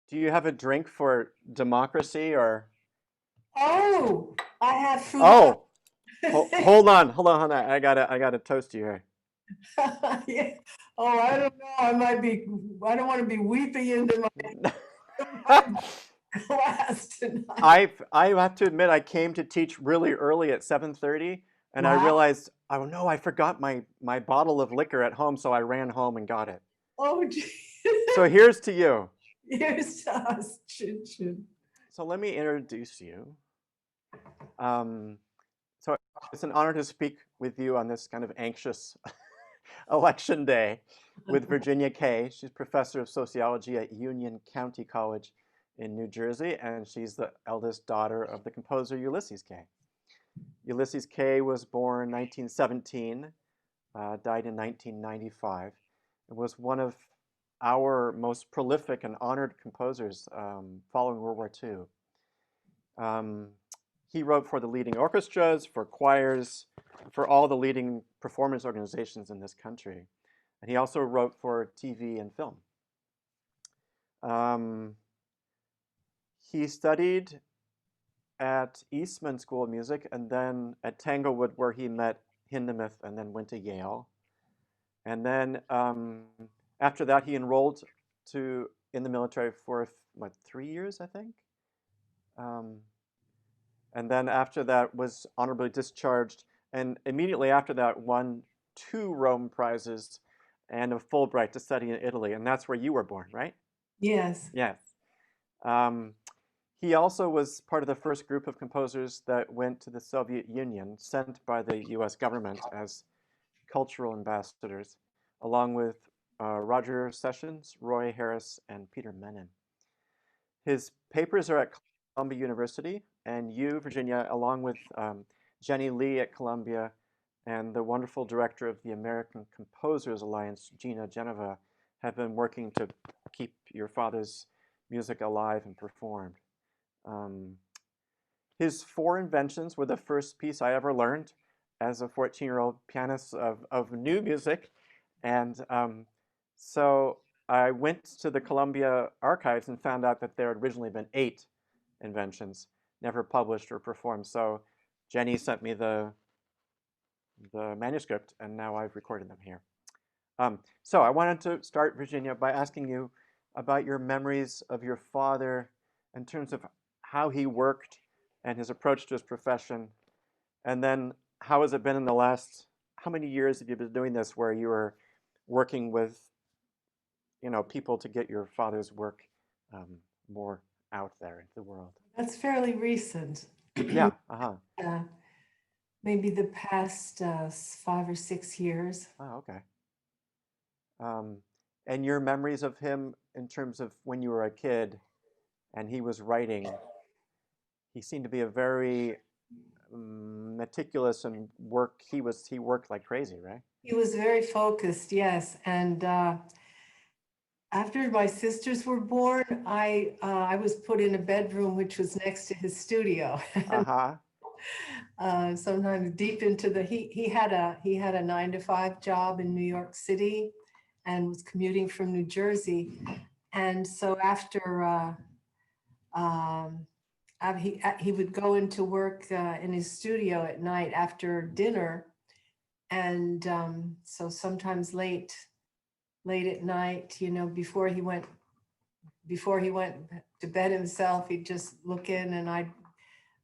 Do you have a drink for democracy or? Oh, I have food. Oh, hold on. I gotta toast you here. Yeah. Oh, I don't know. I don't want to be weeping into my glass tonight. I have to admit I came to teach really early at 7:30 and I Wow. realized, oh no, I forgot my bottle of liquor at home, so I ran home and got it. Oh, gee. So here's to you. Here's to us. Chin chin. So let me introduce you. Um, so it's an honor to speak with you on this kind of anxious election day with Virginia Kay. She's professor of sociology at Union County College in New Jersey, and she's the eldest daughter of the composer Ulysses Kay. Ulysses Kay was born 1917, died in 1995, and was one of our most prolific and honored composers following World War II. Um, he wrote for the leading orchestras, for choirs, for all the leading performance organizations in this country. And he also wrote for TV and film. Um, he studied at Eastman School of Music and then at Tanglewood, where he met Hindemith and then went to Yale. And then after that, he enrolled in the military for what, 3 years, I think. Um, and then after that was honorably discharged, and immediately after that won 2 Rome prizes and a Fulbright to study in Italy, and that's where you were born, right? Yes. Yes. Um, he also was part of the first group of composers that went to the Soviet Union, sent by the US government as cultural ambassadors, along with Roger Sessions, Roy Harris, and Peter Menon. His papers are at Columbia University, and you, Virginia, along with Jenny Lee at Columbia and the wonderful director of the American Composers Alliance, Gina Genova, have been working to keep your father's music alive and performed. Um, his 4 inventions were the first piece I ever learned as a 14-year-old pianist of new music. And so I went to the Columbia archives and found out that there had originally been 8 inventions, never published or performed. So Jenny sent me the manuscript, and now I've recorded them here. So I wanted to start, Virginia, by asking you about your memories of your father in terms of how he worked and his approach to his profession, and then how has it been in the last, how many years have you been doing this where you were working with, people to get your father's work um, more out there into the world? That's fairly recent. Yeah, uh-huh. uh, Maybe the past 5 or 6 years. Oh, okay. Um, and your memories of him in terms of when you were a kid and he was writing, he seemed to be a very meticulous and he worked like crazy, right? He was very focused, yes. And after my sisters were born, I was put in a bedroom which was next to his studio. And Uh-huh. sometimes deep into the he had a 9 to 5 job in New York City and was commuting from New Jersey. And so after um, he would go into work in his studio at night after dinner, and so sometimes late at night, before he went to bed himself, he'd just look in, and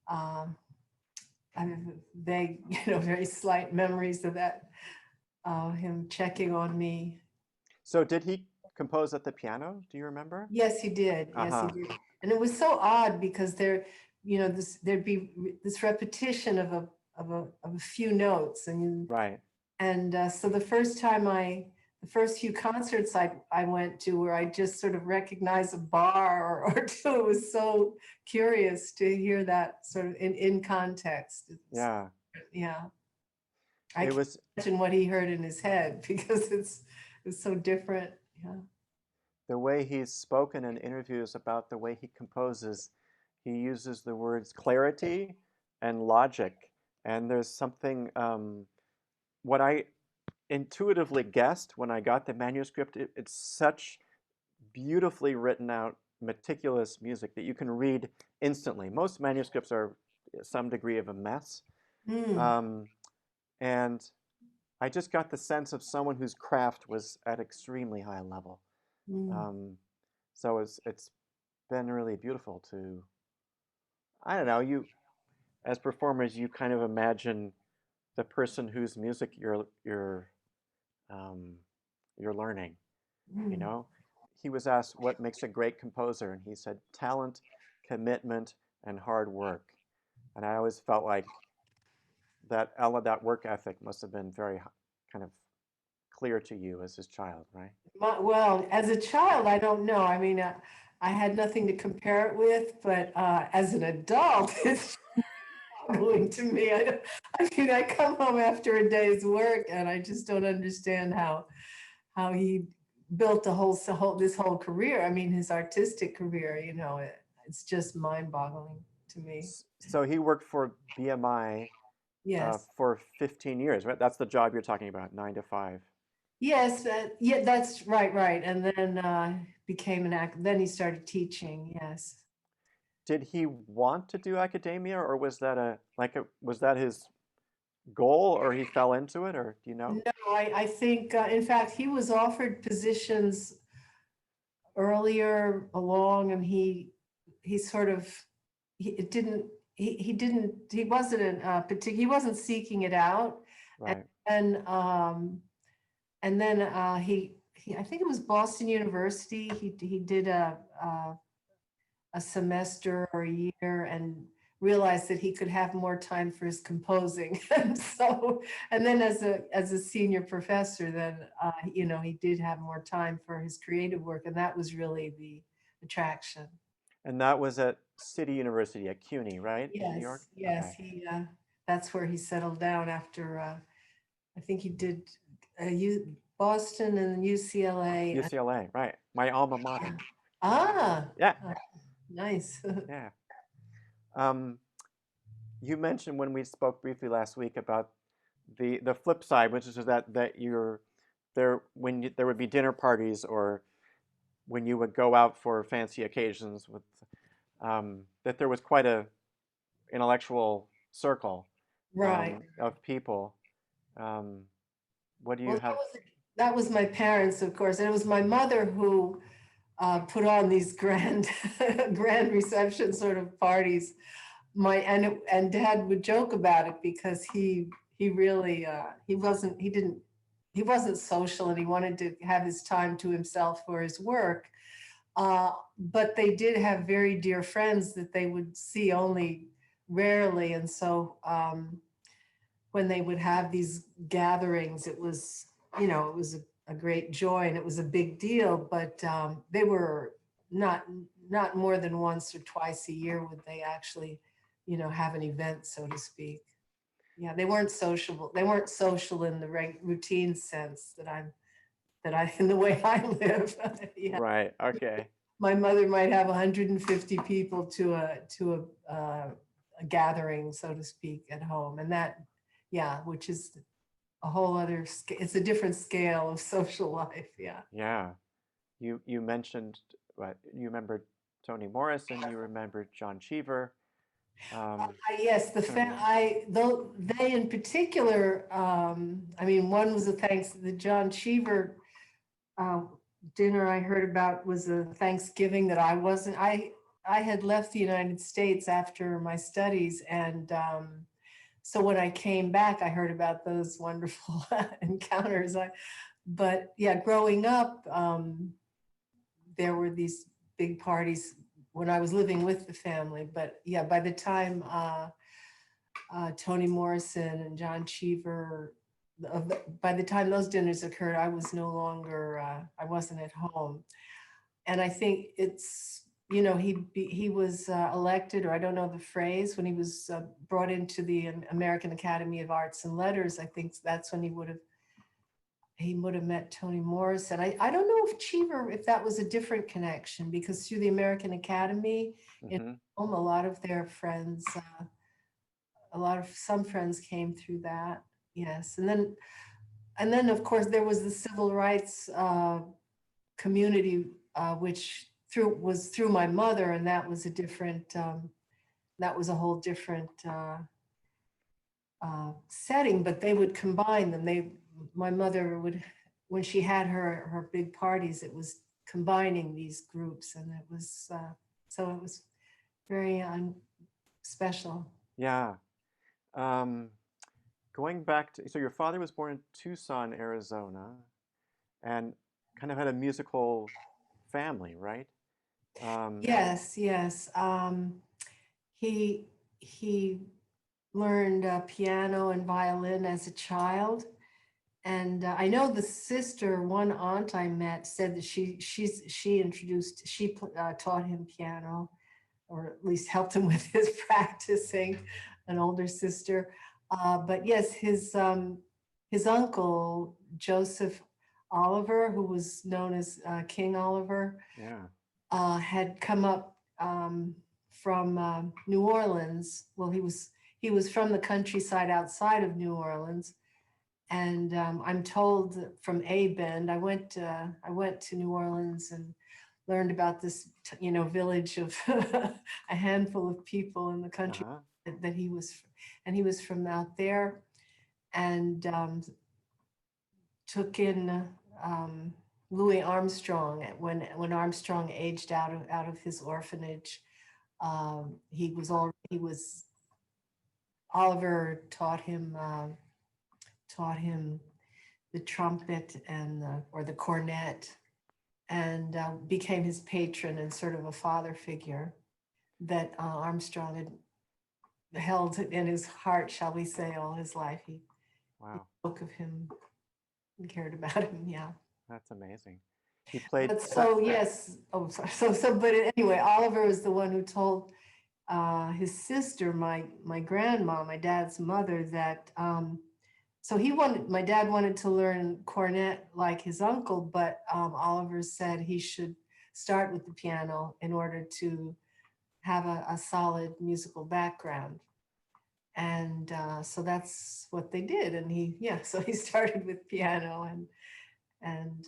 um, I have vague, very slight memories of that, him checking on me. So did he compose at the piano? Do you remember? Yes, he did. Yes, he Uh-huh. did. And it was so odd because there'd be this repetition of a few notes, and so the first few concerts I went to, where I just sort of recognized a bar or two, it was so curious to hear that sort of in context. Yeah. Yeah, I It can't was imagine what he heard in his head because it's so different. Yeah. the way he's spoken in interviews about the way he composes. He uses the words clarity and logic. And there's something, what I intuitively guessed when I got the manuscript, it's such beautifully written out meticulous music that you can read instantly. Most manuscripts are some degree of a mess. Mm, Um, and I just got the sense of someone whose craft was at extremely high level. mm. Um, so it's been really beautiful to, I don't know, you as performers, you kind of imagine the person whose music um, you're learning. You Mm. know, he was asked what makes a great composer, and he said talent, commitment, and hard work. And I always felt like that work ethic must have been very kind of clear to you as his child, right? Well, as a child, I don't know. I mean, I had nothing to compare it with, but as an adult, it's struggling to me. I mean, I come home after a day's work and I just don't understand how he built this whole career. I mean, his artistic career, it's just mind-boggling to me. So he worked for BMI Yes. for 15 years, right? That's the job you're talking about, 9 to 5. Yes, yeah, that's right, right. And then became an act. Then he started teaching. Yes. Did he want to do academia, or was that was that his goal, or he fell into it, or do you know? No, I think, in fact, he was offered positions earlier along, and he sort of he it didn't he didn't he wasn't in particular he wasn't seeking it out, and Right. then and then he I think it was Boston University. He did a semester or a year and realized that he could have more time for his composing. And so, and then as a senior professor, then, he did have more time for his creative work. And that was really the attraction. And that was at City University at CUNY, right, in New York? Yes, yes, Okay. that's where he settled down after, I think he did Boston and UCLA. UCLA, right. My alma mater. Ah, Yeah, nice. yeah. Um, you mentioned when we spoke briefly last week about the flip side, which is that you're there when there would be dinner parties or when you would go out for fancy occasions with that there was quite a intellectual circle Right. of people. Um, what do you Well, have? that was my parents, of course, and it was my mother who put on these grand, grand reception sort of parties. And Dad would joke about it because he really he wasn't social and he wanted to have his time to himself for his work. But they did have very dear friends that they would see only rarely, and so when they would have these gatherings, it was, it was a great joy and it was a big deal, but they were not, not more than once or twice a year would they actually, have an event, so to speak. Yeah, they weren't sociable. They weren't social in the routine sense in the way I live. Yeah. Right. Okay. My mother might have 150 people to a gathering, so to speak, at home, and that, yeah, which is a whole other. It's a different scale of social life. Yeah. Yeah. You mentioned what you remembered Toni Morrison. You remembered John Cheever. Yes, Kind of. though they in particular. I mean, one was the John Cheever uh, dinner I heard about was a Thanksgiving that I wasn't. I had left the United States after my studies, and so when I came back, I heard about those wonderful encounters. But yeah, growing up, there were these big parties when I was living with the family. But yeah, by the time Toni Morrison and John Cheever, by the time those dinners occurred, I was no longer, I wasn't at home. And I think it's, he was elected, or I don't know the phrase, when he was brought into the American Academy of Arts and Letters. I think that's when he would have met Toni Morrison. I don't know if Cheever, if that was a different connection, because through the American Academy in Hmm. home, a lot of their friends, some friends came through that. Yes. And then of course there was the civil rights community, which through my mother, and that was a different, that was a whole different setting, but they would combine them. My mother would, when she had her big parties, it was combining these groups, and it was, so it was very special. Yeah. Um, Going back to, so your father was born in Tucson, Arizona, and kind of had a musical family, right? Yes, yes. He he learned piano and violin as a child. And I know the sister, one aunt I met, said that she taught him piano, or at least helped him with his practicing, an older sister. But yes, his uncle, Joseph Oliver, who was known as King Oliver, Yeah. had come up from New Orleans. Well, he was from the countryside outside of New Orleans, and I'm told from A Bend, I went to New Orleans and learned about this, village of a handful of people in the country Uh-huh. that he was, and he was from out there, and took in Louis Armstrong when Armstrong aged out of his orphanage. He was Oliver taught him the trumpet and or the cornet, and became his patron and sort of a father figure that Armstrong had held in his heart, shall we say, all his life. He Wow. spoke of him and cared about him. Yeah. That's amazing. He played But so yes, oh sorry. But anyway, Oliver was the one who told his sister, my grandma, my dad's mother, that so my dad wanted to learn cornet like his uncle, but Oliver said he should start with the piano in order to have a solid musical background. And so that's what they did. And so he started with piano and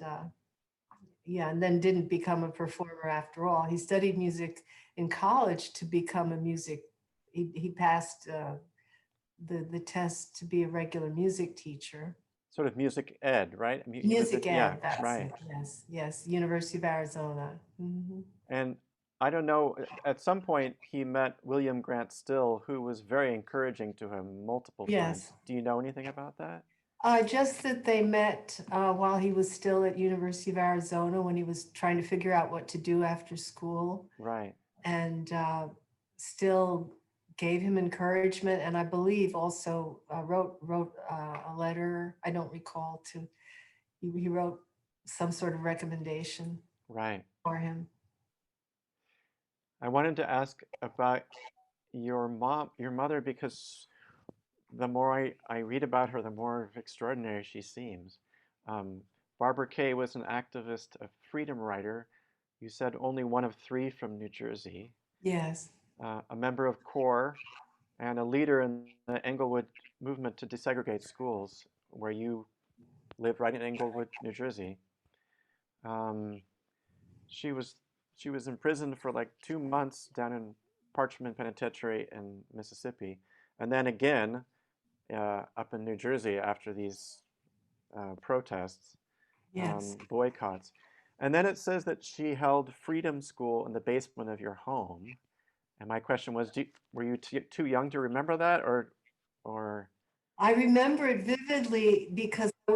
yeah, and then didn't become a performer after all. He studied music in college to become a music. He passed the test to be a regular music teacher. sort of music ed, right? I mean, he was Music yeah, ed, that's right. it. Yes, yes. University of Arizona. Mhm. And I don't know, at some point he met William Grant Still, who was very encouraging to him multiple Yes. times. Do you know anything about that? Just that they met while he was still at University of Arizona when he was trying to figure out what to do after school, Right. and Still gave him encouragement, and I believe also wrote a letter. I don't recall he wrote some sort of recommendation Right. for him. I wanted to ask about your mother, because the more I read about her, the more extraordinary she seems. Um, Barbara Kay was an activist, a freedom writer. You said only one of three from New Jersey, Yes. a member of CORE, and a leader in the Englewood movement to desegregate schools, where you live right in Englewood, New Jersey. Um, she was she was imprisoned for like 2 months down in Parchman Penitentiary in Mississippi, and then again up in New Jersey after these protests, Yes. boycotts. And then it says that she held Freedom School in the basement of your home. And my question was, were you too young to remember that, or? I remember it vividly because I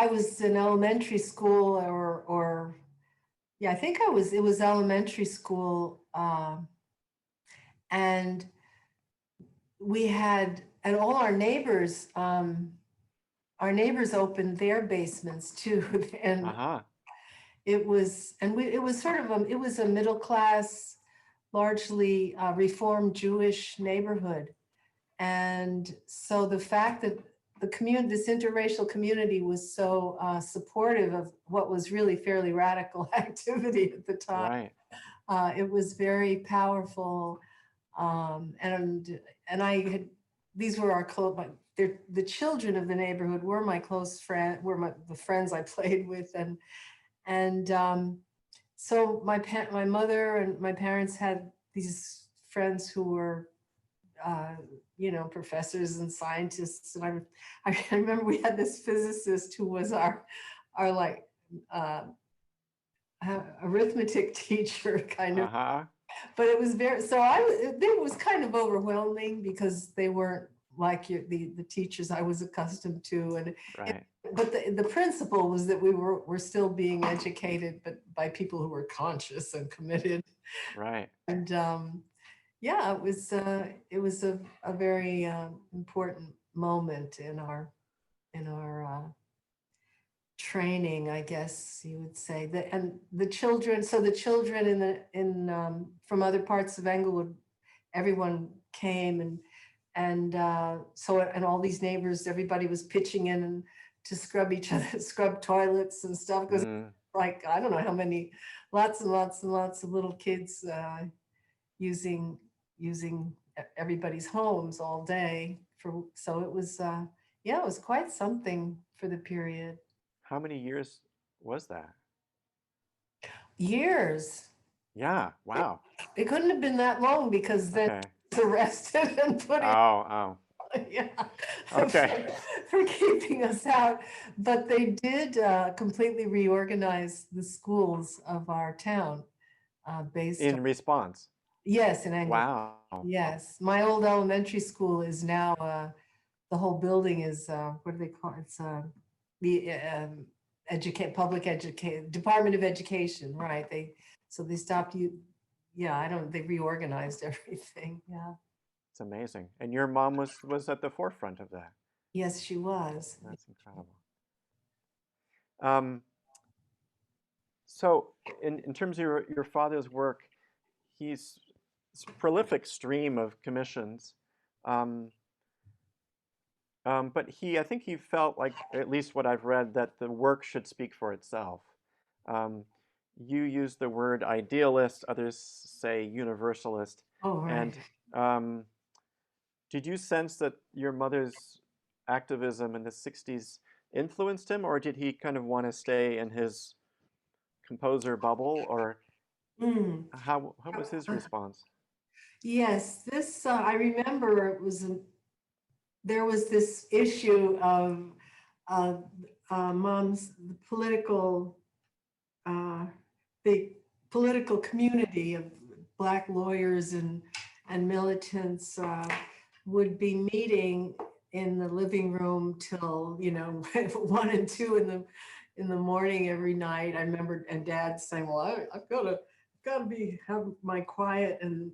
was in elementary school or yeah, I think it was elementary school. And and all our neighbors opened their basements too. And Uh-huh. it was, it was sort of it was a middle class, largely Reformed Jewish neighborhood. And so the fact that this interracial community was so supportive of what was really fairly radical activity at the time, Right. it was very powerful. And I had, these were our the children of the neighborhood were my close friend, the friends I played with, and so my mother and my parents had these friends who were, uh, professors and scientists. And I remember we had this physicist who was our like, uh, arithmetic teacher kind of, Uh-huh. but it was very, it was kind of overwhelming because they weren't like the teachers I was accustomed to. Right. But the principle was that we're still being educated, but by people who were conscious and committed. Right. And yeah, it was a very important moment in our training, I guess you would say. And the children, so the children from other parts of Englewood, everyone came, and all these neighbors, everybody was pitching in and to scrub each other, scrub toilets and stuff, because Mm, like I don't know how many, lots and lots and lots of little kids using everybody's homes all day so it was yeah, it was quite something for the period. how many years was that? Years. Yeah. It, Wow. it couldn't have been that long because then Okay. he was arrested and put in. Oh, Yeah, oh. Okay. for keeping us out. But they did completely reorganize the schools of our town based on, In response. yes, in Englewood. Wow. Yes, my old elementary school is now, the whole building is, what do they call it? It's the public education, Department of Education, right? So they stopped you, yeah, they reorganized everything, yeah. It's amazing. And your mom was at the forefront of that. Yes, she was. That's incredible. Um, so in terms of your father's work, he's it's a prolific stream of commissions. Um, but I think he felt like, at least what I've read, that the work should speak for itself. Um, you use the word idealist, others say universalist. Oh, right. And did you sense that your mother's activism in the 60s influenced him, or did he kind of want to stay in his composer bubble, or Mm. how was his response? Yes, I remember there was this issue of uh, mom's political, uh, the political community of Black lawyers and militants would be meeting in the living room till 1 and 2 in the morning every night. I remember, and Dad saying, "Well, I've got to have my quiet." And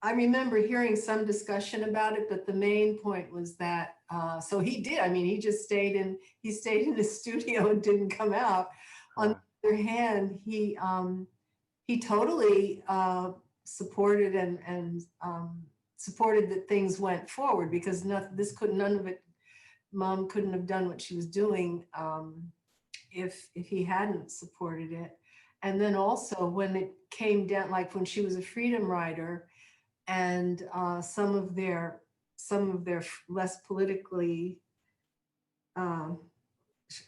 I remember hearing some discussion about it, but the main point was that, so he did. I mean, he stayed in the studio and didn't come out. On Huh. the other hand, he totally supported and supported that things went forward, because none of it, Mom couldn't have done what she was doing if he hadn't supported it. And then also when it came down, like when she was a freedom rider, and some of their less politically, um,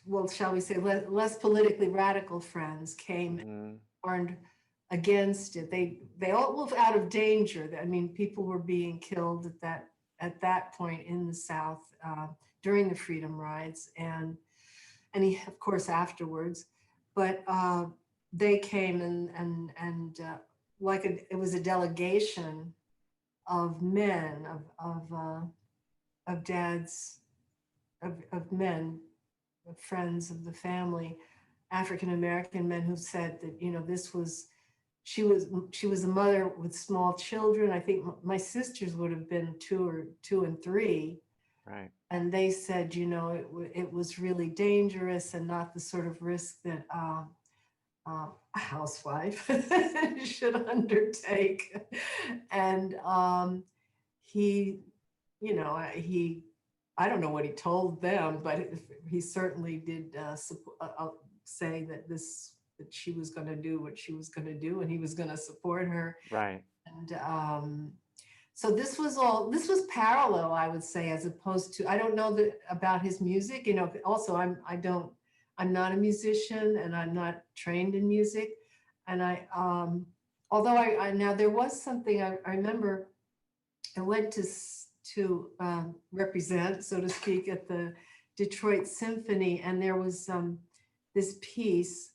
well, shall we say, less politically radical friends came and warned against it. They all were out of danger. I mean, people were being killed at that point in the South during the freedom rides, and he, of course, afterwards. But they came and like it was a delegation of men, of Dad's, of men, of friends of the family, African American men, who said that she was a mother with small children. I think my sisters would have been 2 and 3. Right. And they said, it was really dangerous and not the sort of risk that a housewife should undertake. And he, I don't know what he told them, but he certainly did say that she was going to do what she was going to do, and he was going to support her. Right. And so this was parallel, I would say, as opposed to, I don't know about his music. Also, I'm not a musician and I'm not trained in music. And although now there was something I remember, I went to represent, so to speak, at the Detroit Symphony, and there was this piece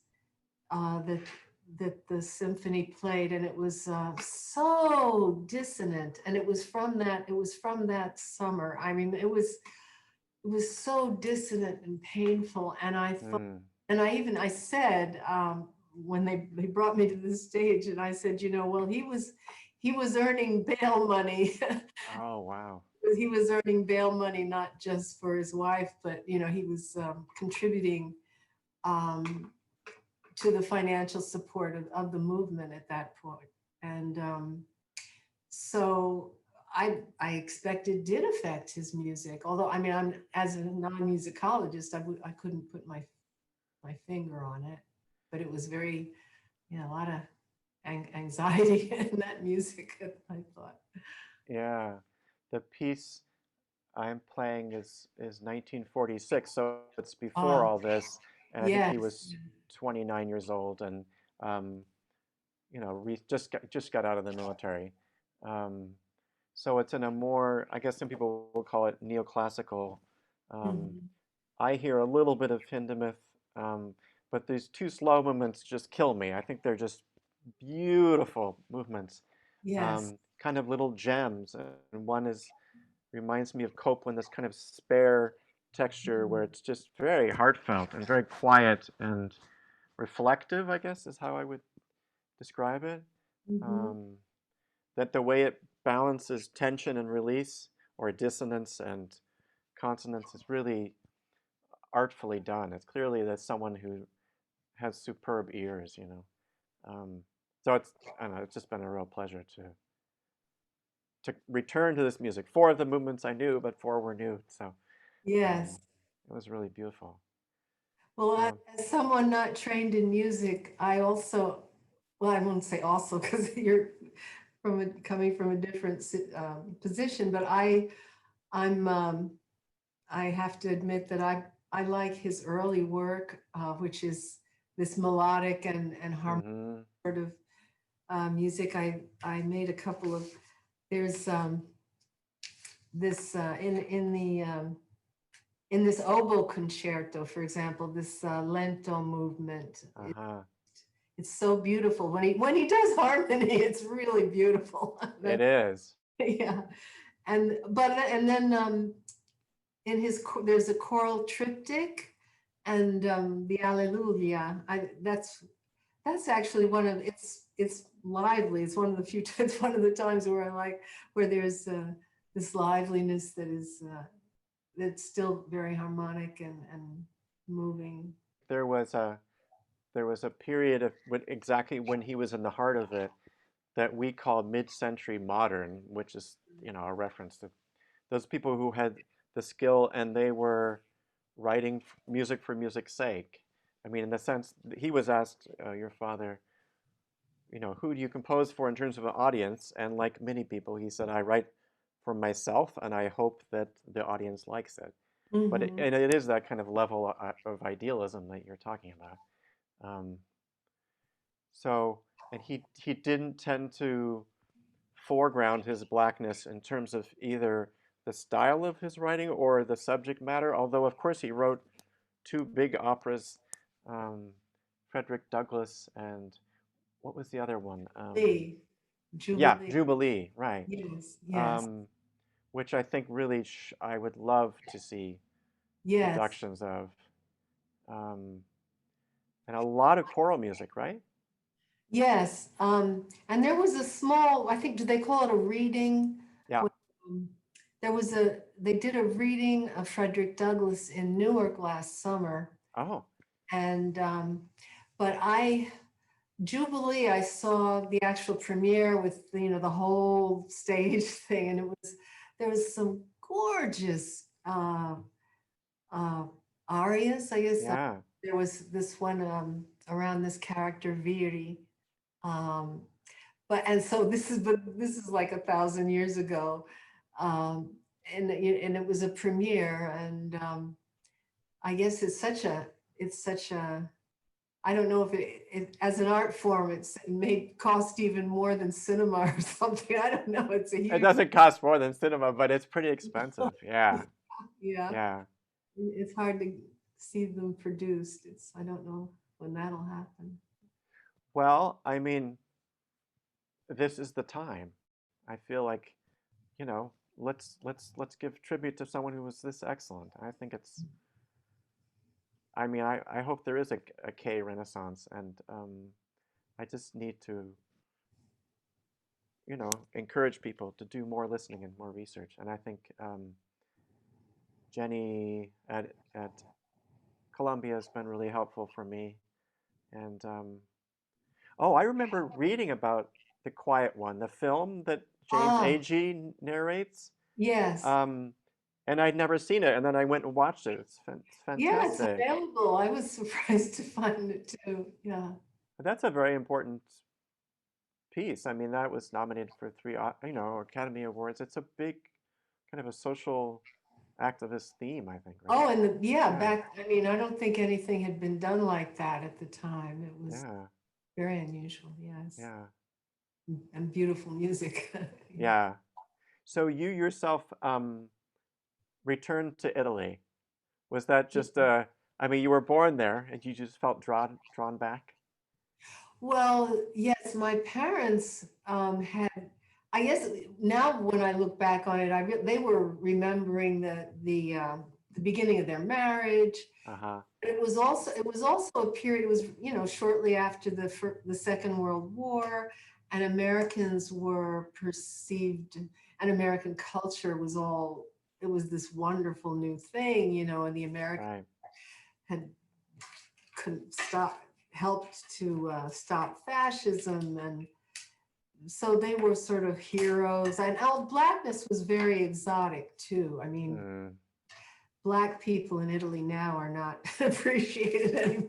that the symphony played, and it was so dissonant, and it was from that summer. I mean, it was so dissonant and painful, and I thought, Mm. and I said, when they brought me to the stage, and I said, well, he was earning bail money. Oh, wow. He was earning bail money not just for his wife, but he was contributing to the financial support of the movement at that point. And so I expect it did affect his music. Although, I mean, I'm as a non-musicologist, I couldn't put my finger on it, but it was very, a lot of anxiety in that music, I thought. Yeah. The piece I'm playing is 1946, so it's before all this. And I think he Yes. was 29 years old, and just got out of the military. So it's in a more, I guess some people will call it neoclassical. Mhm. I hear a little bit of Hindemith, but these two slow movements just kill me. I think they're just beautiful movements, Yes. kind of little gems. And one reminds me of Copland, this kind of spare texture where it's just very heartfelt and very quiet and reflective, I guess is how I would describe it. Mhm. That the way it balances tension and release, or dissonance and consonance, is really artfully done. It's clearly that someone who has superb ears. So I don't know, it's just been a real pleasure to return to this music. Four of the movements I knew, but four were new. So Yes. it was really beautiful. Well, Um, as someone not trained in music, I also, well, I won't say also because you're coming from a different position, but I have to admit that I like his early work, which is this melodic and harmonic mhm, sort of music. I made a couple of, there's this in this oboe concerto, for example, this lento movement. uh-huh. It's so beautiful when he does harmony. It's really beautiful. It is. Yeah, and then in there's a choral triptych, and the Alleluia. That's actually one of it's lively. It's one of the few it's one of the times where I like where there's this liveliness that is that's still very harmonic and moving. There was a there was a period of exactly when he was in the heart of it that we call mid-century modern, which is a reference to those people who had the skill and they were writing music for music's sake. I mean, in the sense he was asked, your father, who do you compose for in terms of an audience? And like many people, he said, I write for myself, and I hope that the audience likes it. But Hmm. and it is that kind of level of idealism that you're talking about. Um, so, and he didn't tend to foreground his blackness in terms of either the style of his writing or the subject matter. Although, of course, he wrote two big operas, um, Frederick Douglass and what was the other one? Lee, Yeah, Jubilee. Jubilee, right. Yes, yes, Um, which I think really I would love to see yes, productions of. Um, and a lot of choral music, right? yes. And there was a small, I think, do they call it a reading? Yeah. Um, they did a reading of Frederick Douglass in Newark last summer. Oh. And, but Jubilee, I saw the actual premiere with, the whole stage thing. And there was some gorgeous uh, arias, I guess. Yeah. There was this one around this character, Viri. Um, and so this is like 1,000 years ago. Um, and it was a premiere, and I guess it's such a I don't know if it as an art form, it may cost even more than cinema or something. I don't know. It's a It huge, doesn't cost more than cinema, but it's pretty expensive. Yeah, yeah. yeah. It's hard to see them produced. I don't know when that'll happen. Well, I mean, this is the time. I feel like, you know, let's give tribute to someone who was this excellent. I think it's, I mean, I hope there is a K Renaissance, and I just need to, you know, encourage people to do more listening and more research. And I think Jenny at Columbia has been really helpful for me. And oh, I remember reading about The Quiet One, the film that James Ah, Agee narrates. yes. Um, and I'd never seen it, and then I went and watched it. It's Yeah, it's fantastic. available. I was surprised to find it too. Yeah. But that's a very important piece. I mean, that was nominated for 3, you know, Academy Awards. It's a big kind of a social activist theme, I think, right? Oh, and yeah, Yeah, I mean, I don't think anything had been done like that at the time. It was yeah, very unusual. Yes. yeah, And beautiful music. Yeah. yeah. So you yourself returned to Italy. Was that just I mean, you were born there and you just felt drawn back? Well, yes, my parents had, I guess now when I look back on it, they were remembering the beginning of their marriage. Uh-huh. It was also a period, it was, shortly after the Second World War, and Americans were perceived, and American culture it was this wonderful new thing, and the Americans Right. had could stop helped to stop fascism, and so they were sort of heroes, and blackness was very exotic too. I mean, Mm, Black people in Italy now are not appreciated any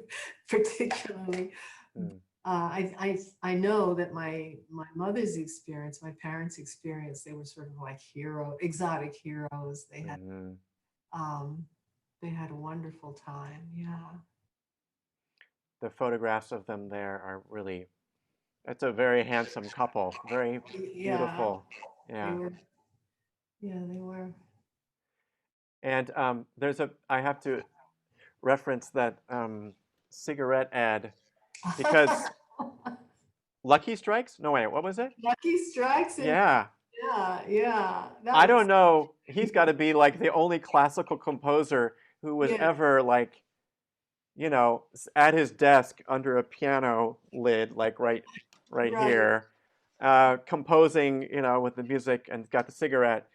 particularly. mm, I know that my mother's experience, my parents' experience, they were sort of like exotic heroes. mhm. Um, they had a wonderful time. Yeah. The photographs of them there are really, it's a very handsome couple, very Yeah, beautiful. they Yeah. were. Yeah, they were. And I have to reference that cigarette ad because Lucky Strikes? No, wait, what was it? Lucky Strikes, and Yeah. yeah, yeah, that I was, don't know. He's got to be like the only classical composer who was yeah, ever like, you know, at his desk under a piano lid, like right right. here, composing, you know, with the music and got the cigarette.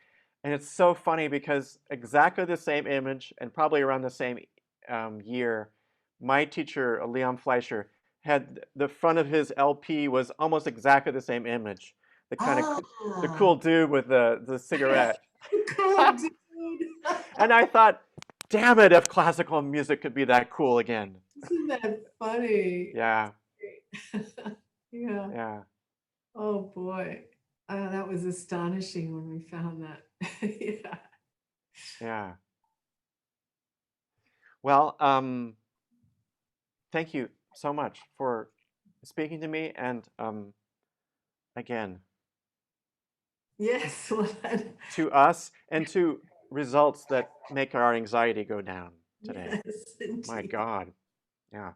And it's so funny because exactly the same image and probably around the same year, my teacher, Leon Fleischer, had the front of his LP was almost exactly the same image. The kind of the Ah, cool dude with the cigarette. cool dude. And I thought, damn it, if classical music could be that cool again. Isn't that funny? Yeah, Great. Yeah. yeah, Oh boy. That was astonishing when we found that. Yeah. yeah. Well, thank you so much for speaking to me, and again, Yes. to us and to results that make our anxiety go down today. Yes, My indeed. God. Yeah.